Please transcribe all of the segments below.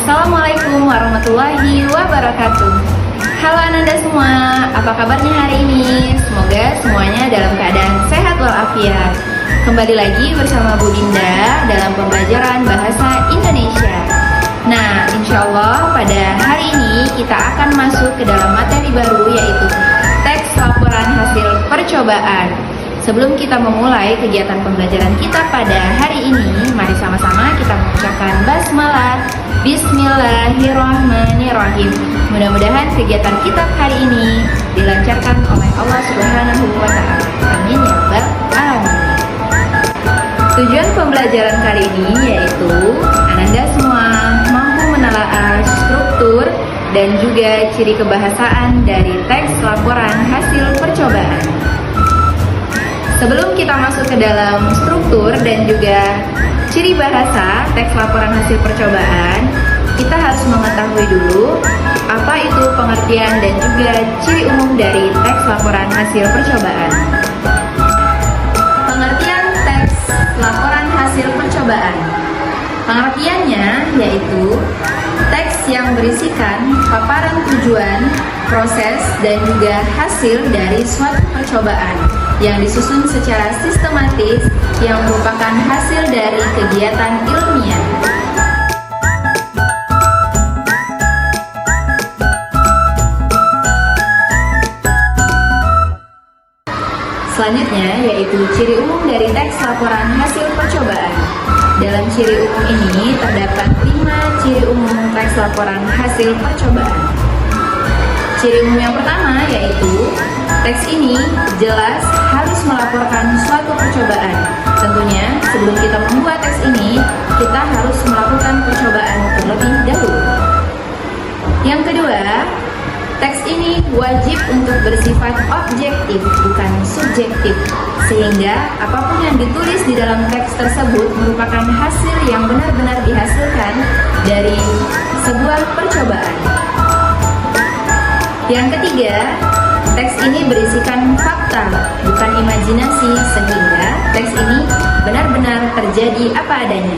Assalamualaikum warahmatullahi wabarakatuh. Halo Ananda semua, apa kabarnya hari ini? Semoga semuanya dalam keadaan sehat walafiat. Kembali lagi bersama Bu Dinda dalam pembelajaran bahasa Indonesia. Nah, insya Allah pada hari ini kita akan masuk ke dalam materi baru, yaitu teks laporan hasil percobaan. Sebelum kita memulai kegiatan pembelajaran kita pada hari ini, mari sama-sama kita mengucapkan basmalah. Bismillahirrahmanirrahim. Mudah-mudahan kegiatan kita hari ini dilancarkan oleh Allah Subhanahu wa Ta'ala. Amin ya rabbal alamin. Tujuan pembelajaran kali ini yaitu Ananda semua mampu menelaah struktur dan juga ciri kebahasaan dari teks laporan hasil percobaan. Sebelum kita masuk ke dalam struktur dan juga ciri bahasa teks laporan hasil percobaan, kita harus mengetahui dulu apa itu pengertian dan juga ciri umum dari teks laporan hasil percobaan. Pengertian teks laporan hasil percobaan. Pengertiannya yaitu teks yang berisikan paparan tujuan, proses, dan juga hasil dari suatu percobaan yang disusun secara sistematis yang merupakan hasil dari kegiatan ilmiah. Selanjutnya yaitu ciri umum dari teks laporan hasil percobaan. Dalam ciri umum ini terdapat 5 ciri umum teks laporan hasil percobaan. Ciri umum yang pertama yaitu teks ini jelas harus melaporkan suatu percobaan. Tentunya sebelum kita membuat teks ini, kita harus melakukan percobaan terlebih dahulu. Yang kedua, teks ini wajib untuk bersifat objektif, bukan subjektif, sehingga apapun yang ditulis di dalam teks tersebut merupakan hasil yang benar-benar dihasilkan dari sebuah percobaan. Yang ketiga, teks ini berisikan fakta, bukan imajinasi, sehingga teks ini benar-benar terjadi apa adanya.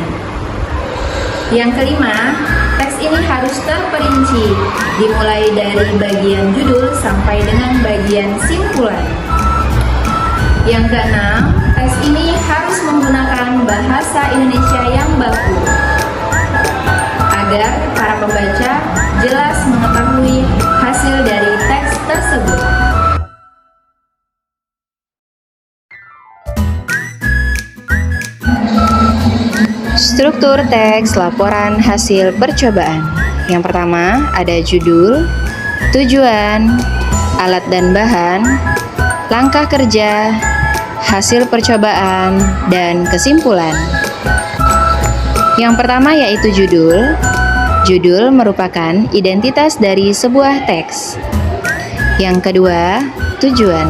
Yang kelima, teks ini harus terperinci, dimulai dari bagian judul sampai dengan bagian simpulan. Yang keenam, teks ini harus menggunakan bahasa Indonesia yang baku, agar para pembaca jelas mengetahui hasil dari teks tersebut. Struktur teks laporan hasil percobaan. Yang pertama ada judul, tujuan, alat dan bahan, langkah kerja, hasil percobaan, dan kesimpulan. Yang pertama yaitu judul. Judul merupakan identitas dari sebuah teks. Yang kedua, tujuan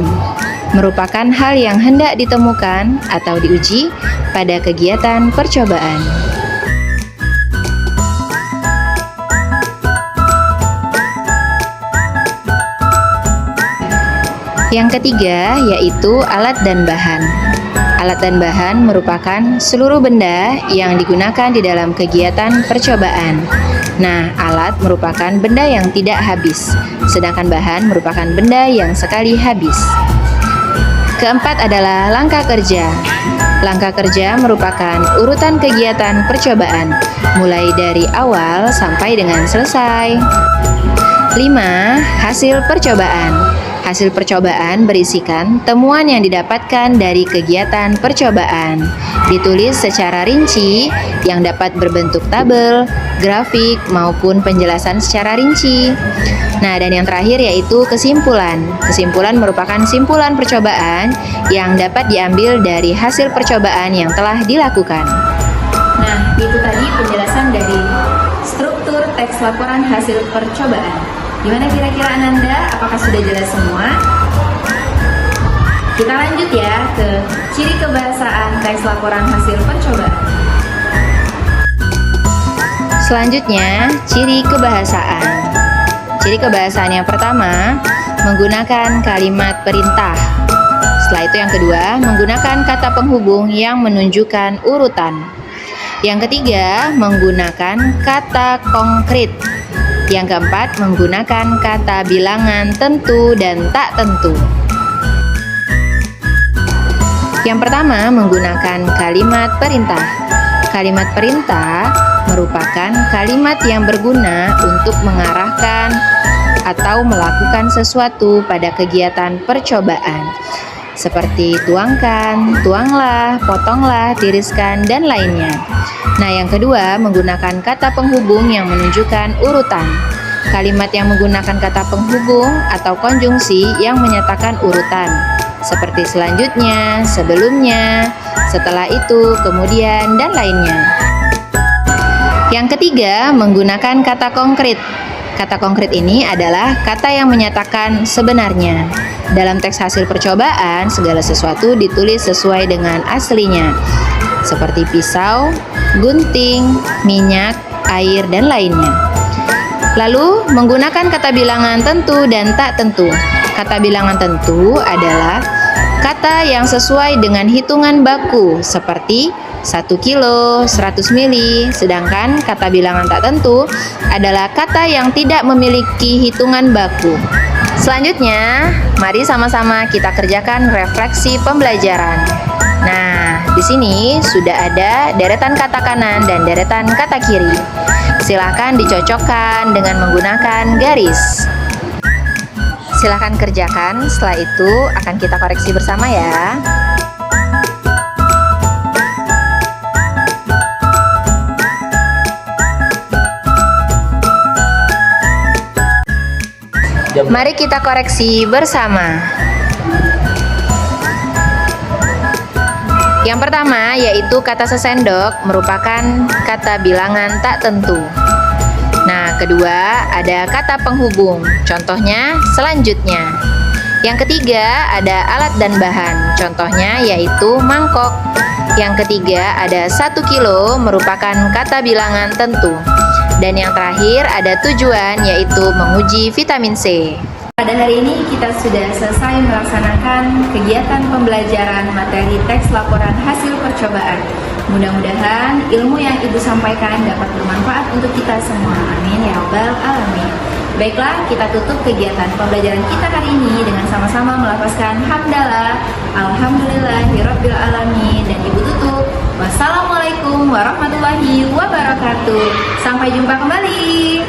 merupakan hal yang hendak ditemukan atau diuji pada kegiatan percobaan. Yang ketiga yaitu alat dan bahan. Alat dan bahan merupakan seluruh benda yang digunakan di dalam kegiatan percobaan. Nah, alat merupakan benda yang tidak habis, sedangkan bahan merupakan benda yang sekali habis. Keempat adalah langkah kerja. Langkah kerja merupakan urutan kegiatan percobaan, mulai dari awal sampai dengan selesai. 5. Hasil percobaan. Hasil percobaan berisikan temuan yang didapatkan dari kegiatan percobaan, ditulis secara rinci yang dapat berbentuk tabel, grafik, maupun penjelasan secara rinci. Nah, dan yang terakhir yaitu kesimpulan. Kesimpulan merupakan simpulan percobaan yang dapat diambil dari hasil percobaan yang telah dilakukan. Nah, itu tadi penjelasan dari struktur teks laporan hasil percobaan. Gimana kira-kira Ananda? Apakah sudah jelas semua? Kita lanjut ya ke ciri kebahasaan teks laporan hasil percobaan. Selanjutnya, ciri kebahasaan. Ciri kebahasaan yang pertama, menggunakan kalimat perintah. Setelah itu yang kedua, menggunakan kata penghubung yang menunjukkan urutan. Yang ketiga, menggunakan kata konkret. Yang keempat, menggunakan kata bilangan tentu dan tak tentu. Yang pertama, menggunakan kalimat perintah. Kalimat perintah merupakan kalimat yang berguna untuk mengarahkan atau melakukan sesuatu pada kegiatan percobaan, seperti tuangkan, tuanglah, potonglah, tiriskan, dan lainnya. Nah, yang kedua, menggunakan kata penghubung yang menunjukkan urutan. Kalimat yang menggunakan kata penghubung atau konjungsi yang menyatakan urutan, seperti selanjutnya, sebelumnya, setelah itu, kemudian, dan lainnya. Yang ketiga, menggunakan kata konkret. Kata konkret ini adalah kata yang menyatakan sebenarnya. Dalam teks hasil percobaan, segala sesuatu ditulis sesuai dengan aslinya, seperti pisau, gunting, minyak, air, dan lainnya. Lalu, menggunakan kata bilangan tentu dan tak tentu. Kata bilangan tentu adalah kata yang sesuai dengan hitungan baku, seperti 1 kilo, 100 mili, sedangkan kata bilangan tak tentu adalah kata yang tidak memiliki hitungan baku. Selanjutnya, mari sama-sama kita kerjakan refleksi pembelajaran. Nah, di sini sudah ada deretan kata kanan dan deretan kata kiri. Silakan dicocokkan dengan menggunakan garis. Silakan kerjakan, setelah itu akan kita koreksi bersama ya. Mari kita koreksi bersama. Yang pertama yaitu kata sesendok merupakan kata bilangan tak tentu. Nah, kedua ada kata penghubung, contohnya selanjutnya. Yang ketiga ada alat dan bahan, contohnya yaitu mangkok. Yang ketiga ada 1 kilo merupakan kata bilangan tentu. Dan yang terakhir ada tujuan yaitu menguji vitamin C. Pada hari ini kita sudah selesai melaksanakan kegiatan pembelajaran materi teks laporan hasil percobaan. Mudah-mudahan ilmu yang Ibu sampaikan dapat bermanfaat untuk kita semua. Amin ya rabbal alamin. Baiklah, kita tutup kegiatan pembelajaran kita hari ini dengan sama-sama melafazkan hamdalah, alhamdulillahirabbil alamin, dan Ibu tutup. Wassalamualaikum warahmatullahi wabarakatuh. Sampai jumpa kembali.